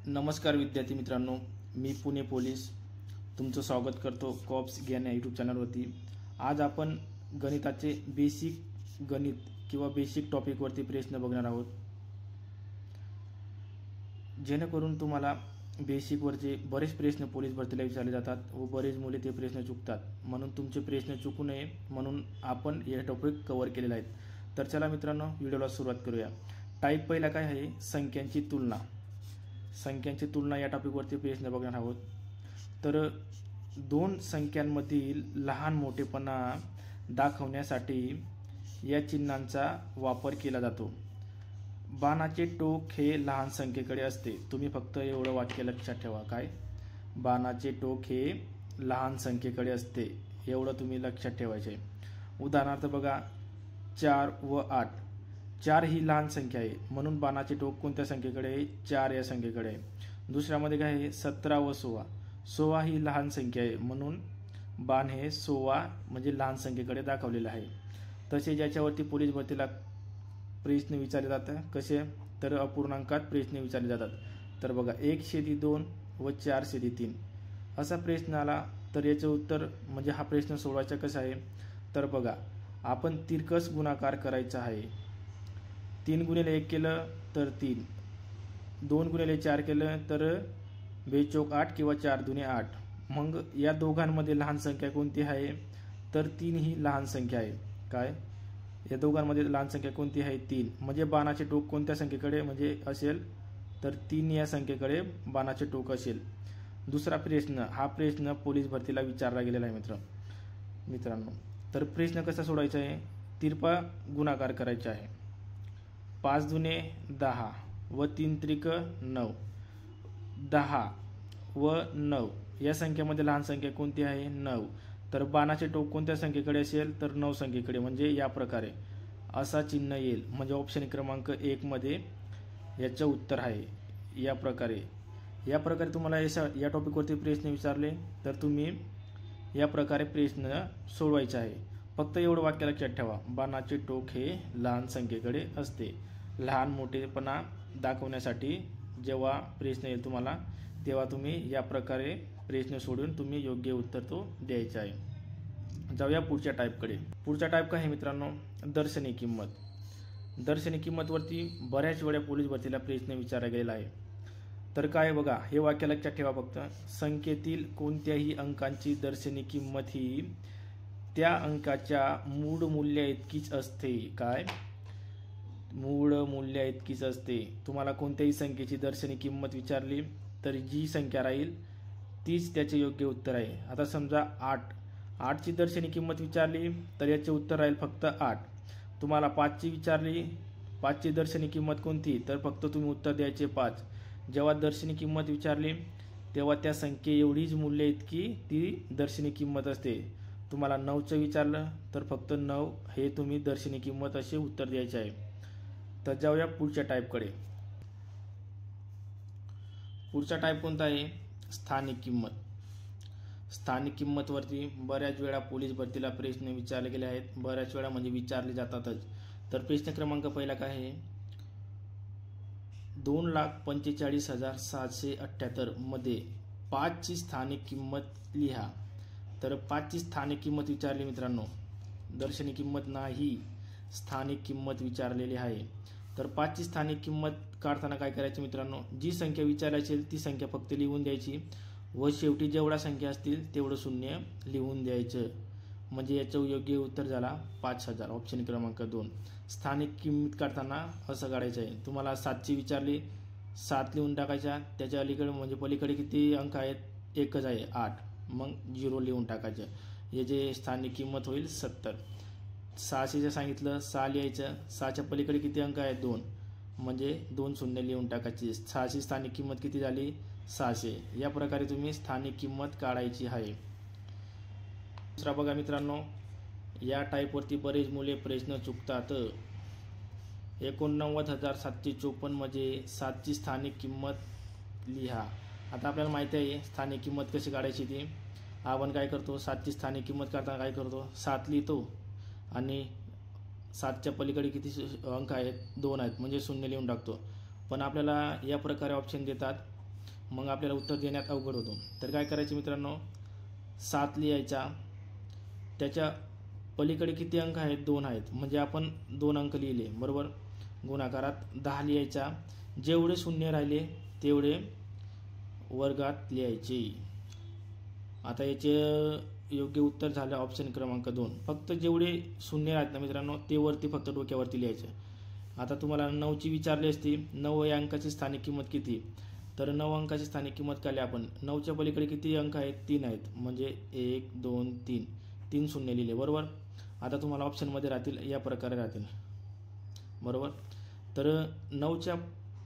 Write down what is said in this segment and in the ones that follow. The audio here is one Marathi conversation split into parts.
नमस्कार विद्यार्थी मित्रांनो, मी पुणे पोलीस तुमचं स्वागत करतो कॉप्स ज्ञान या यूट्यूब चॅनलवरती। आज आपण गणिताचे बेसिक गणित किंवा बेसिक टॉपिकवरती प्रश्न बघणार आहोत, जेणेकरून तुम्हाला बेसिकवरचे बरेच प्रश्न पोलीस भरतीला विचारले जातात व बरेच मुले ते प्रश्न चुकतात, म्हणून तुमचे प्रश्न चुकू नये म्हणून आपण हे टॉपिक कव्हर केलेले आहेत। तर चला मित्रांनो, व्हिडिओला सुरुवात करूया। टाईप पहिला काय आहे? संख्यांची तुलना। संख्यांची तुलना या टॉपिकवरती प्रश्न बघणार आहोत। तर दोन संख्यांमधील लहान मोठेपणा दाखवण्यासाठी या चिन्हांचा वापर केला जातो। बाणाचे टोक हे लहान संख्येकडे असते। तुम्ही फक्त एवढं वाक्य लक्षात ठेवा, काय? बाणाचे टोक हे लहान संख्येकडे असते, एवढं तुम्ही लक्षात ठेवायचे। उदाहरणार्थ बघा, 4 व 8। 4 ही लहान संख्या आहे, म्हणून बाणाचे टोक कोणत्या संख्येकडे आहे? 4 या संख्येकडे आहे। दुसऱ्यामध्ये काय आहे? 17 व 16। 16 ही लहान संख्या आहे, म्हणून बाण हे 16 म्हणजे लहान संख्येकडे दाखवलेले आहे। तसे ज्याच्यावरती पोलीस भरतीला प्रश्न विचारले जातात, कसे? तर अपूर्णांकात प्रश्न विचारले जातात। तर बघा, 1/2 व 4/3 असा प्रश्न आला तर याचे उत्तर म्हणजे हा प्रश्न सोडवायचा कसा आहे? तर बघा, आपण तिरकस गुणाकार करायचा आहे। 3 × 1 केलं तर 3, 2 × 4 केलं तर 2 × 8 किंवा 4 × 8। मग या दोघांमध्ये लहान संख्या कोणती आहे? तर 3 ही लहान संख्या आहे। काय? या दोघांमध्ये लहान संख्या कोणती आहे? 3। म्हणजे बाणाचे टोक कोणत्या संख्येकडे म्हणजे असेल? तर 3 या संख्येकडे बाणाचे टोक असेल। दुसरा प्रश्न, हा प्रश्न पोलीस भरतीला विचारला गेलेला आहे मित्रांनो। तर प्रश्न कसा सोडवायचा आहे? तिरपा गुणाकार करायचा आहे। 5 दुने 10 व 3 त्रिक 9। 10 व 9 या संख्येमध्ये लहान संख्या कोणती आहे? 9। तर बाणाचे टोक कोणत्या संख्येकडे असेल? तर 9 संख्येकडे। म्हणजे या प्रकारे असा चिन्ह येईल, म्हणजे ऑप्शन क्रमांक 1 मध्ये याचं उत्तर आहे। या प्रकारे तुम्हाला या टॉपिकवरती प्रश्न विचारले तर तुम्ही या प्रकारे प्रश्न सोडवायचा आहे। फक्त एवढं वाक्य लक्षात ठेवा, बाणाचे टोक हे लहान संख्येकडे असते। लहान मोठेपणा दाखवण्यासाठी जेव्हा प्रश्न येईल तुम्हाला, तेव्हा तुम्ही या प्रकारे प्रश्न सोडून तुम्ही योग्य उत्तर तो द्यायचा आहे। जाऊया पुढच्या टाईपकडे। पुढचा टाईप काय आहे मित्रांनो? दर्शनी किंमत। दर्शनी किंमतवरती बऱ्याच वेळा पोलीस भरतीला प्रश्न विचारला गेलेला आहे। तर काय बघा, हे वाक्य लक्षात ठेवा फक्त, संख्येतील कोणत्याही अंकांची दर्शनी किंमत ही त्या अंकाच्या मूळ मूल्या इतकीच असते। काय? मूळ मूल्या इतकीच असते। तुम्हाला कोणत्याही संख्येची दर्शनी किंमत विचारली तर जी संख्या राहील तीच त्याचे योग्य उत्तर आहे। आता समजा 8 ची दर्शनी किंमत विचारली तर याचे उत्तर राहील फक्त 8। तुम्हाला 5 ची विचारली, 5 ची दर्शनी किंमत कोणती? तर फक्त तुम्ही उत्तर द्यायचे 5। जेव्हा दर्शनी किंमत विचारली तेव्हा त्या संख्ये एवढीच मूल्य इतकी ती दर्शनी किंमत असते। तुम्हाला 9चं विचारलं तर फक्त 9 हे तुम्ही दर्शनी किंमत असे उत्तर द्यायचे आहे। तर जाऊया पुढच्या टाईपकडे। पुढचा टाईप कोणता आहे? स्थानिक किंमत। स्थानिक किंमतवरती बऱ्याच वेळा पोलीस भरतीला प्रश्न विचारले गेले आहेत, बऱ्याच वेळा म्हणजे विचारले जातातच। तर प्रश्न क्रमांक पहिला काय आहे? 2,45,778 मध्ये 5 ची स्थानिक किंमत लिहा। तर 5 ची स्थानिक किंमत विचारली मित्रांनो, दर्शनी किंमत नाही, स्थानिक किंमत विचारलेली आहे। तर 5 ची स्थानिक किंमत काढताना काय करायचे मित्रांनो? जी संख्या विचारायची ती संख्या फक्त लिहून द्यायची व शेवटी जेवढ्या संख्या असतील तेवढं शून्य लिहून द्यायचं। म्हणजे याचं योग्य उत्तर झाला 5000, ऑप्शन क्रमांक 2। स्थानिक किंमत काढताना असं काढायचं आहे। तुम्हाला 7ची विचारली, 7 लिहून टाकायच्या, त्याच्या अलीकडे म्हणजे पलीकडे किती अंक आहेत? एकच आहे, 8, मग 0 लिहून टाकायचं। हे जे स्थानिक किंमत होईल 70। 600 सांगितलं, 6 लिहायचं, 6च्या पलीकडे किती अंक आहेत? 2, म्हणजे 2 शून्य लिहून टाकायची। 6ची स्थानिक किंमत किती झाली? 600। या प्रकारे तुम्ही स्थानिक किंमत काढायची आहे। दुसरा बघा मित्रांनो, या टाईपवरती बरेच मुले प्रश्न चुकतात। 89,754 म्हणजे 7ची स्थानिक किंमत लिहा। आता आपल्याला माहिती आहे स्थानिक किंमत कशी काढायची ती। आपण काय करतो? 7ची स्थानिक किंमत काढताना काय करतो? 7 लिहितो आणि 7च्या पलीकडे किती अंक आहेत? 2 आहेत, म्हणजे 0 लिहून टाकतो। पण आपल्याला या प्रकारे ऑप्शन देतात मग आपल्याला उत्तर देण्यात अवघड होतो. तर काय करायचे मित्रांनो, 7 लिहायचा, त्याच्या पलीकडे किती अंक आहेत, 2 आहेत, म्हणजे आपण 2 अंक लिहिले बरोबर. गुणाकारात 10 लिहायचा, जेवढे शून्य राहिले तेवढे वर्गात लिहायचे. आता याचे योग्य उत्तर झालं ऑप्शन क्रमांक 2. फक्त जेवढे शून्य आहेत ना मित्रांनो ते वरती फक्त डोक्यावरती लिहायचे. आता तुम्हाला 9ची विचारली असती, 9 या अंकाची स्थानिक किंमत किती, तर 9 अंकाची स्थानिक किंमत काढली आपण. 9च्या पलीकडे किती अंक आहेत, 3 आहेत, म्हणजे 1 2 3, 3 शून्य लिहिले बरोबर. आता तुम्हाला ऑप्शनमध्ये राहतील या प्रकारे राहतील बरोबर. तर 9च्या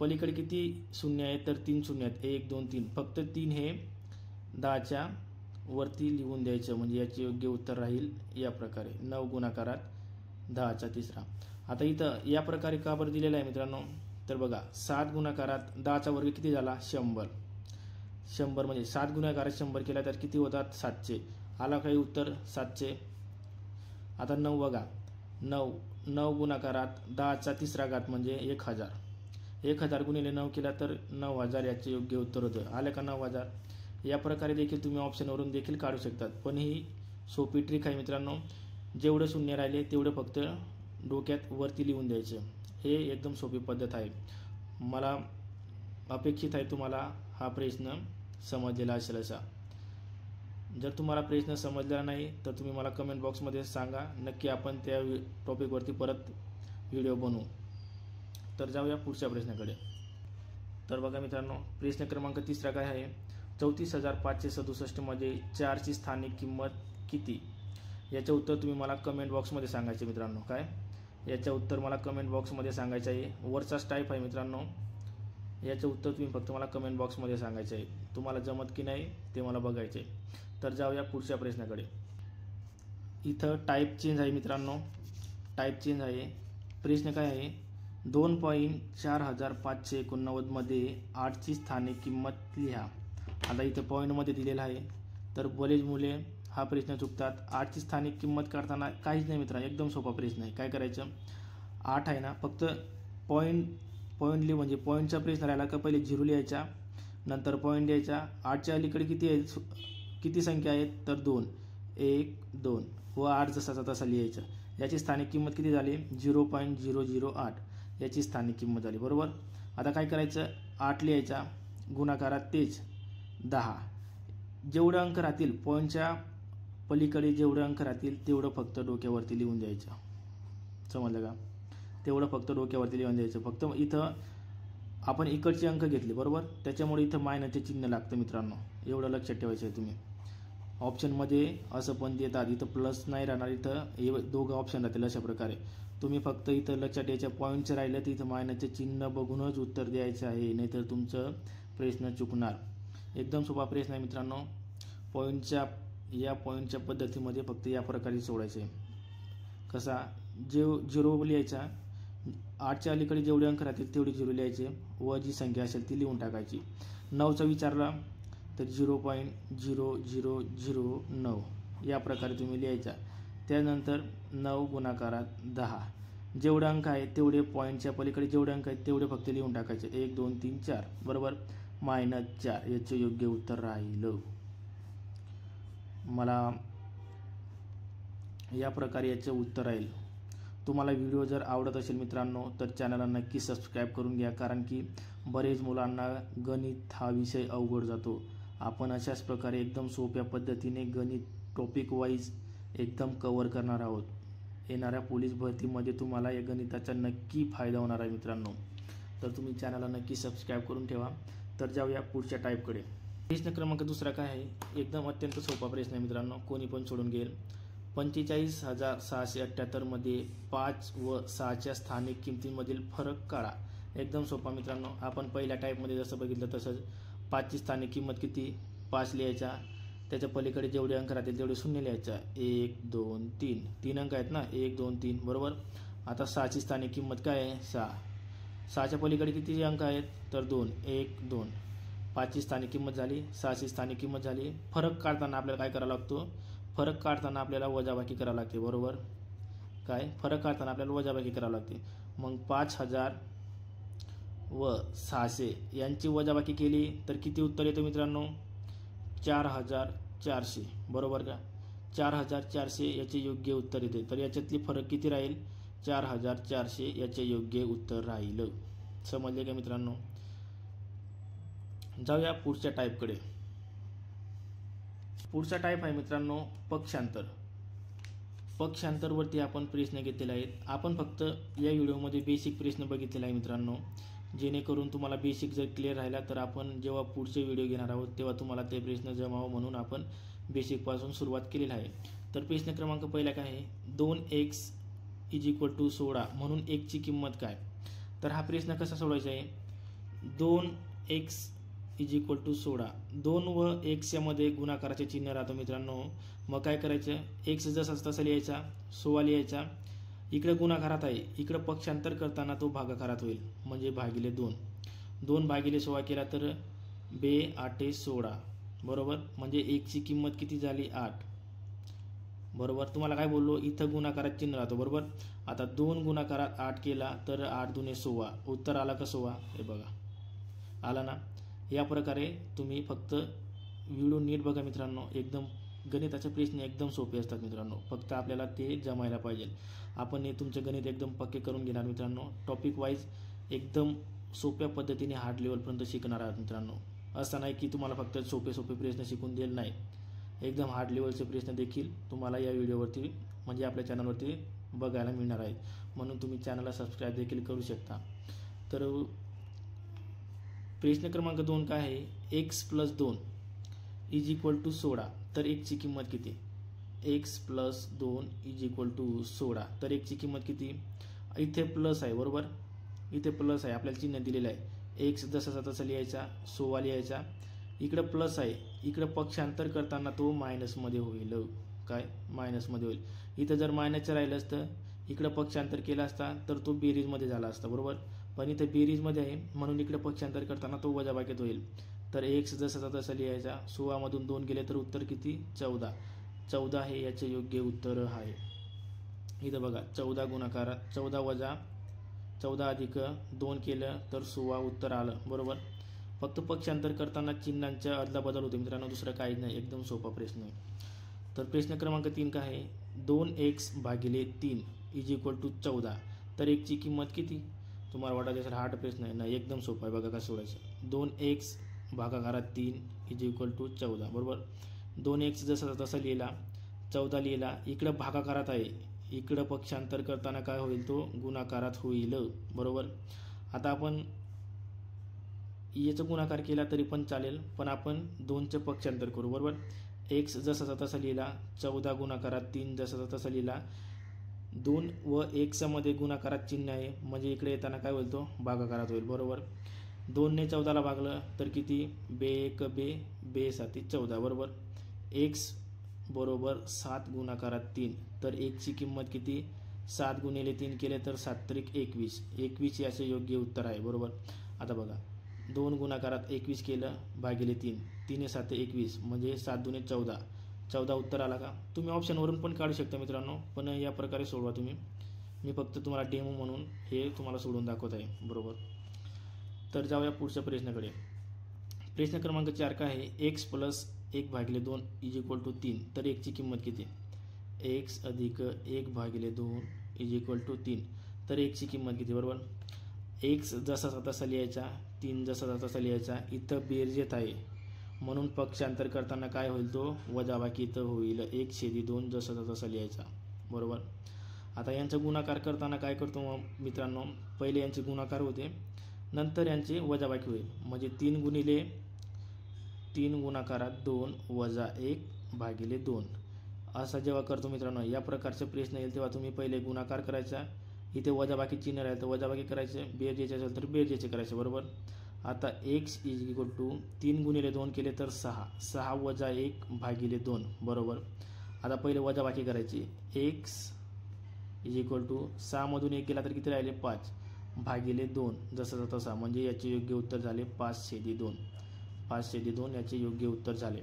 पलीकडे किती शून्य आहेत, तर 3 शून्य आहेत, 1 2 3, फक्त 3 हे 10च्या वरती लिहून द्यायचं, म्हणजे याचे योग्य उत्तर राहील या प्रकारे 9 गुणाकारात 10चा तिसरा. आता इथं या प्रकारे का बरं दिलेलं आहे मित्रांनो, तर बघा 7 गुणाकारात 10चा वर्ग किती झाला, 100. 100 म्हणजे 7 गुणाकारात 100 केला तर किती होतात, 700. आला काही उत्तर 700. आता 9 बघा, 9 गुणाकारात 10चा तिसरा घात म्हणजे 1000. 1000 गुणिले 9 केला तर 9000 याचे योग्य उत्तर होतं. आले का 9000. या प्रकारे देखील तुम्ही ऑप्शनवरून देखील काढू शकतात. पण ही सोपी ट्रिक आहे मित्रांनो. जेवढे शून्य राहिले तेवढे फक्त डोक्यात वरती लिहून द्यायचे. हे एकदम सोपी पद्धत आहे. मला अपेक्षित आहे तुम्हाला हा प्रश्न समजलेला असेल असा. जर तुम्हाला प्रश्न समजलेला नाही तर तुम्ही मला कमेंट बॉक्समध्ये सांगा, नक्की आपण त्या टॉपिकवरती परत व्हिडिओ बनवू. तर जाऊया पुढच्या प्रश्नाकडे. तर बघा मित्रांनो, प्रश्न क्रमांक 3 काय आहे, 34567 मध्ये 4ची स्थानिक किंमत किती. याचे उत्तर तुम्ही मला कमेंट बॉक्समध्ये सांगायचे मित्रांनो. काय याचे उत्तर मला कमेंट बॉक्समध्ये सांगायचं आहे. वरचाच टाईप आहे मित्रांनो. याचे उत्तर तुम्ही फक्त मला कमेंट बॉक्समध्ये सांगायचे आहे. तुम्हाला जमत की नाही ते मला बघायचे आहे. तर जाऊया पुढच्या प्रश्नाकडे. इथं टाईप चेंज आहे मित्रांनो, टाईप चेंज आहे. प्रश्न काय आहे, 2.4589 मध्ये 8ची स्थानिक किंमत लिहा. आता इथं पॉईंटमध्ये दिलेलं आहे. तर बरेच मुले हा प्रश्न चुकतात. 8ची स्थानिक किंमत काढताना काहीच नाही मित्रांनो, एकदम सोपा प्रश्न आहे. काय करायचं, 8 आहे ना, फक्त पॉईंट लिह, म्हणजे पॉईंटचा प्रश्न राहिला का पहिले 0 लिहायचा, नंतर पॉईंट द्यायचा. 8च्या अलीकडे किती संख्या आहेत, तर 2, 1 2 व 8 जसाचा तसा लिहायचं. याची स्थानिक किंमत किती झाली, 0.008 याची स्थानिक किंमत झाली बरोबर. आता काय करायचं, 8 लिहायचा, गुणाकारात तेच 10. जेवढे अंक राहतील पॉईंटच्या पलीकडे जेवढे अंक राहतील तेवढं फक्त डोक्यावरती लिहून द्यायचं. समजलं का, तेवढं फक्त डोक्यावरती लिहून द्यायचं. फक्त इथं आपण इकडचे अंक घेतले बरोबर, त्याच्यामुळे इथं मायनसचे चिन्ह लागतं मित्रांनो. एवढं लक्षात ठेवायचं आहे तुम्ही. ऑप्शनमध्ये असं पण देतात, इथं प्लस नाही राहणार, इथं हे दोघं ऑप्शन राहतील. अशा प्रकारे तुम्ही फक्त इथं लक्षात द्यायचं, पॉईंटचं राहिलं तर इथं मायनसचे चिन्ह बघूनच उत्तर द्यायचं आहे, नाहीतर तुमचं प्रश्न चुकणार. एकदम सोपा प्रश्न आहे मित्रांनो. पॉईंटच्या पद्धतीमध्ये फक्त या प्रकारे सोडायचे. कसा, 0 लिहायचा, 8च्या अलीकडे जेवढे अंक राहतील तेवढे 0 लिहायचे व जी संख्या असेल ती लिहून टाकायची. 9चा विचारला तर 0.0009 या प्रकारे तुम्ही लिहायचा. त्यानंतर 9 गुणाकारात 10, जेवढे अंक आहेत तेवढे पॉईंटच्या पलीकडे जेवढे अंक आहेत तेवढे फक्त लिहून टाकायचे. 1 2 3 4 बरोबर, -4 याचे योग्य उत्तर राहिलं. मला या प्रकारे याचे उत्तर राहील. तुम्हाला व्हिडिओ जर आवडत असेल मित्रांनो तर चॅनलला नक्की सबस्क्राईब करून घ्या, कारण की बरेच मुलांना गणित हा विषय अवघड जातो. आपण अशाच प्रकारे एकदम सोप्या पद्धतीने गणित टॉपिक वाईज एकदम कव्हर करणार आहोत. येणाऱ्या पोलीस भरतीमध्ये तुम्हाला या गणिताचा नक्की फायदा होणार आहे मित्रांनो. तर तुम्ही चॅनलला नक्की सबस्क्राईब करून ठेवा. तर जाऊया पुढच्या टाईपकडे. प्रश्न क्रमांक 2 काय आहे, एकदम अत्यंत सोपा प्रश्न आहे मित्रांनो, कोणी पण सोडून घेईल. 45,678 मध्ये 5 व 6च्या स्थानिक किमतींमधील फरक काढा. एकदम सोपा मित्रांनो. आपण पहिल्या टाईपमध्ये जसं बघितलं तसंच 5ची स्थानिक किंमत किती, 5 लिहायचा, त्याच्या पलीकडे जेवढे अंक राहतील तेवढे शून्य लिहायचा. 1 2 3, 3 अंक आहेत ना, 1 2 3 बरोबर. आता 6ची स्थानिक किंमत काय आहे, 6. 6च्या पलीकडे किती अंक आहेत, तर 2, 1 2. 5ची स्थानिक किंमत झाली, 6ची स्थानिक किंमत झाली. फरक काढताना आपल्याला काय करावा लागतो, फरक काढताना आपल्याला वजाबाकी करावी लागते बरोबर. काय, फरक काढताना आपल्याला वजाबाकी करावी लागते. मग 5000 व 600 यांची वजाबाकी केली तर किती उत्तर येतं मित्रांनो? 4400, बरोबर का? 4400 याचे योग्य उत्तर येते. तर याच्यातली फरक किती राहील? 4400 याचे योग्य उत्तर राहील. समजले का मित्रांनो? जाऊया पुढच्या टाईपकडे. पुढचा टाईप आहे मित्रांनो पक्षांतर. पक्षांतरवरती आपण प्रश्न घेतलेले आहेत. आपण फक्त या व्हिडिओमध्ये बेसिक प्रश्न बघितलेला आहे मित्रांनो, जेणेकरून तुम्हाला बेसिक जर क्लिअर राहिला तर आपण जेव्हा पुढचे व्हिडिओ घेणार आहोत तेव्हा तुम्हाला ते प्रश्न जमावं म्हणून आपण बेसिकपासून सुरुवात केलेली आहे. तर प्रश्न क्रमांक पहिला काय आहे? 2x = 16 म्हणून x ची किंमत काय? तर हा प्रश्न कसा सोडवायचा आहे? 2x = 16, 2 व x यामध्ये गुणाकाराचे चिन्ह राहतं मित्रांनो. मग काय करायचं? x जसा तसा लिहायचा, 16 लिहायचा. इकडे गुणाकारात आहे, इकडे पक्षांतर करताना तो भागाकारात होईल म्हणजे भागिले 2. 2 भागिले 16 केला तर 2×8=16, बरोबर. म्हणजे x ची किंमत किती झाली? 8, बरोबर. तुम्हाला काय बोललो? इथं गुणाकारात चिन्ह राहतो, बरोबर. आता 2 गुणाकारात 8 केला तर 8×2=16. उत्तर आला का? 16. हे बघा आला ना. या प्रकारे तुम्ही फक्त व्हिडिओ नीट बघा मित्रांनो. एकदम गणिताचे प्रश्न एकदम सोपे असतात मित्रांनो, फक्त आपल्याला ते जमायला पाहिजे. आपण हे तुमचे गणित एकदम पक्के करून घेणार मित्रांनो. टॉपिक वाईज एकदम सोप्या पद्धतीने हार्ड लेवलपर्यंत शिकणार आहात मित्रांनो. असं नाही की तुम्हाला फक्त सोपे सोपे प्रश्न शिकून देईल, नाही. एकदम हार्ड लेवलचे प्रश्न देखील तुम्हाला या व्हिडिओवरती म्हणजे आपल्या चॅनलवरती बघायला मिळणार आहेत. म्हणून तुम्ही चॅनलला सबस्क्राईब देखील करू शकता. तर प्रश्न क्रमांक 2 काय आहे? x + 2 = 16, तर x ची किंमत किती? x + 2 = 16, तर x ची किंमत किती? इथे प्लस आहे, बरोबर. इथे प्लस आहे, आपल्याला चिन्ह दिलेलं आहे. x जसा तसा लिहायचा, 16 लिहायचा. इकडे प्लस आहे, इकडे पक्षांतर करताना तो मायनसमध्ये होईल. काय? मायनसमध्ये होईल. इथं जर मायनसचं राहिलं असतं, इकडे पक्षांतर केला असता तर तो बेरीजमध्ये झाला असता, बरोबर. पण इथे बेरीजमध्ये आहे म्हणून इकडे पक्षांतर करताना तो वजाबाकीत होईल. तर x जसा तसा लिहायचा. 16 मधून 2 गेले तर उत्तर किती? 14. 14 हे याचे योग्य उत्तर आहे. इथं बघा 14 गुणाकारात 14 - 14 अधिक 2 केलं तर 16 उत्तर आलं, बरोबर. फक्त पक्षांतर करताना चिन्हांच्या अदलाबदल होते मित्रांनो, दुसरं काहीच नाही. एकदम सोपा प्रश्न आहे. तर प्रश्न क्रमांक 3 काय आहे? 2x/3 = 14, तर x ची किंमत किती? तुम्हाला वाटत असेल हार्ड प्रश्न आहे. नाही, एकदम सोपा आहे. बघा कसं सोडायचं. 2x/3 = 14, बरोबर. 2x जसा तसा लिहिला, 14 लिहिला. इकडं भागाकारात आहे, इकडं पक्षांतर करताना काय होईल? तो गुणाकारात होईल, बरोबर. आता आपण याचा गुणाकार केला तरी पण चालेल, पण आपण 2चे पक्षांतर करू, बरोबर. x जसा तसा लिहिला, 14 गुणाकारात 3 जसा तसा लिहिला. 2 व x मध्ये गुणाकारात चिन्ह आहे म्हणजे इकडे येताना काय होईल? तो भागाकारात होईल, बरोबर. 2 ने 14 ला भागलं तर किती? 2×1 = 2×7=14, बरोबर. x = 7 गुणाकारात 3, तर x ची किंमत किती? 7 × 3 केले तर 7×3=21. 21 याचे योग्य उत्तर आहे, बरोबर. आता बघा 2 गुणाकारात 21 केलं भागिले 3, 3×7=21 म्हणजे 7×2 = 14. 14 उत्तर आला का? तुम्ही ऑप्शनवरून पण काढू शकता मित्रांनो, पण या प्रकारे सोडवा तुम्ही. मी फक्त तुम्हाला डेमो म्हणून हे तुम्हाला सोडून दाखवत आहे, बरोबर. तर जाऊया पुढच्या प्रश्नाकडे. प्रश्न क्रमांक 4 काय आहे? x + 1/2 = 3, तर x ची किंमत किती? x + 1/2 = 3, तर x ची किंमत किती? बरोबर. x जसा तसा लिहायचा, 3 जसा तसा लिहायचा. इथं बेरजेत आहे म्हणून पक्षांतर करताना काय होईल? तो वजाबाकी इथं होईल. 1/2 जसा तसा लिहायचा, बरोबर. आता यांचा गुणाकार करताना काय करतो मित्रांनो? पहिले यांचे गुणाकार होते, नंतर यांची वजाबाकी होईल. म्हणजे 3 गुणाकारात 2 - 1/2 असा जेव्हा करतो मित्रांनो, या प्रकारचे प्रश्न येईल तेव्हा तुम्ही पहिले गुणाकार करायचा, इथे वजाबाकी चिन्ह राहील तर वजाबाकी करायचे, बेरजेचे असेल तर बेरजेचे करायचे, बरोबर. आता x = 3 × 2 केले तर 6, 6 - 1/2, बरोबर. आता पहिले वजाबाकी करायची. x = 6 मधून 1 गेला तर किती राहिले? 5/2 जसं तसा म्हणजे याचे योग्य उत्तर झाले 5/2. 5/2 याचे योग्य उत्तर झाले,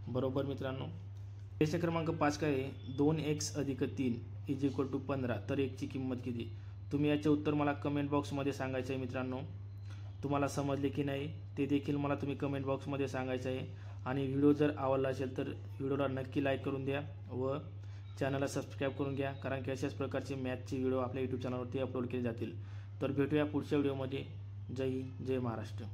बरोबर मित्रांनो. प्रश्न क्रमांक 5 काय आहे? 2x + 3 = 15, तर x ची किंमत किती? तुम्ही याचे उत्तर मला कमेंट बॉक्समध्ये सांगायचं आहे मित्रांनो. तुम्हाला समजले की नाही ते देखील मला तुम्ही कमेंट बॉक्समध्ये सांगायचं आहे. आणि व्हिडिओ जर आवडला असेल तर व्हिडिओला नक्की लाईक करून द्या व चॅनलला सबस्क्राईब करून घ्या, कारण की अशाच प्रकारचे मॅथचे व्हिडिओ आपल्या यूट्यूब चॅनलवरती अपलोड केले जातील. तर भेटूया पुढच्या व्हिडिओमध्ये. जय हिंद, जय महाराष्ट्र.